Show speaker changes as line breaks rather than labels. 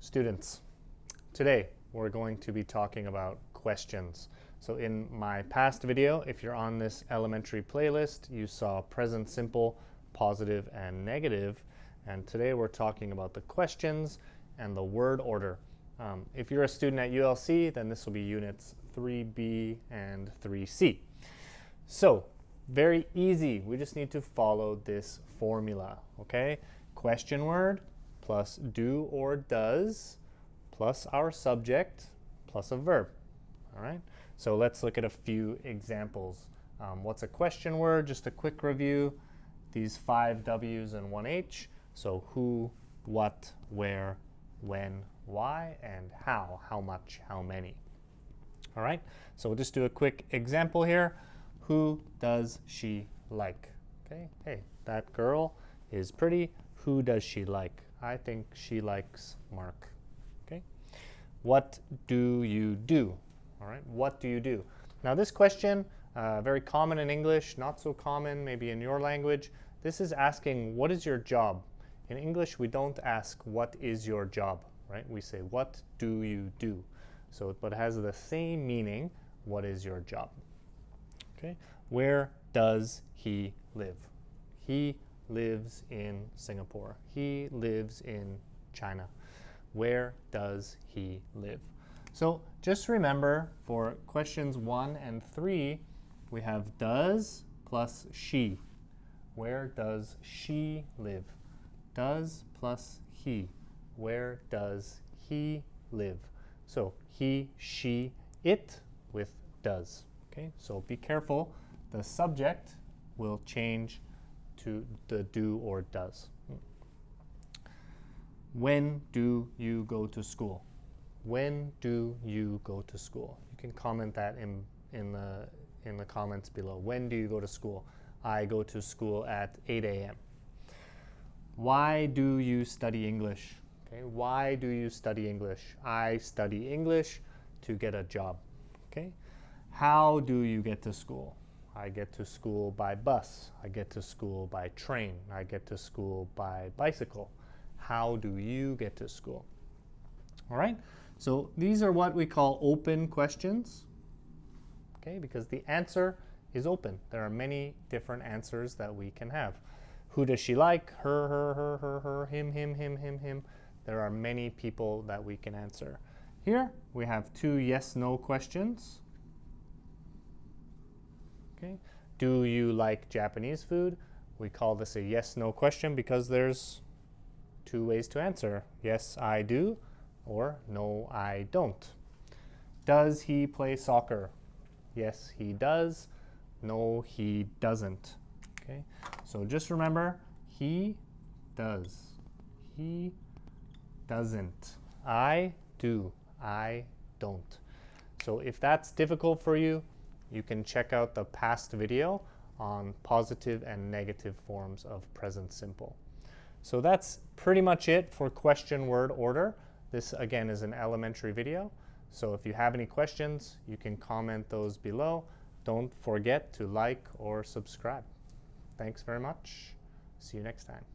Students, today we're going to be talking about questions. So in my past video, if you're on this elementary playlist, you saw present simple, positive, and negative. And today we're talking about the questions and the word order. If you're a student at ULC, then this will be units 3B and 3C. So very easy. We just need to follow this formula, okay? Question word plus do or does plus our subject plus a verb. All right, so let's look at a few examples. What's a question word? Just a quick review. These 5 W's and 1 H. So who, what, where, when, why, and how. How much, how many. All right, so we'll just do a quick example here. Who does she like? Okay, hey, that girl is pretty. Who does she like? I think she likes Mark. Okay. What do you do? All right. What do you do? Now this question, very common in English, not so common maybe in your language. This is asking, what is your job? In English, we don't ask, what is your job? Right? We say, what do you do? So it has the same meaning, what is your job? Okay. Where does he live? He lives in Singapore. He lives in China. Where does he live? So just remember, for questions 1 and 3, we have does plus she. Where does she live? Does plus he. Where does he live? So he, she, it with does. Okay, so be careful. The subject will change to the do or does. When do you go to school? When do you go to school? You can comment that in the comments below. When do you go to school? I go to school at 8 a.m. Why do you study English? Okay, why do you study English? I study English to get a job. Okay, how do you get to school? I get to school by bus. I get to school by train. I get to school by bicycle. How do you get to school? All right, so these are what we call open questions, okay, because the answer is open. There are many different answers that we can have. Who does she like? Her, him, him. There are many people that we can answer. Here we have 2 yes/no questions. Okay. Do you like Japanese food? We call this a yes/no question because there's 2 ways to answer. Yes, I do, or no, I don't. Does he play soccer? Yes, he does. No, he doesn't. Okay, so just remember, he does. He doesn't. I do. I don't. So if that's difficult for you, you can check out the past video on positive and negative forms of present simple. So that's pretty much it for question word order. This again is an elementary video. So if you have any questions, you can comment those below. Don't forget to like or subscribe. Thanks very much. See you next time.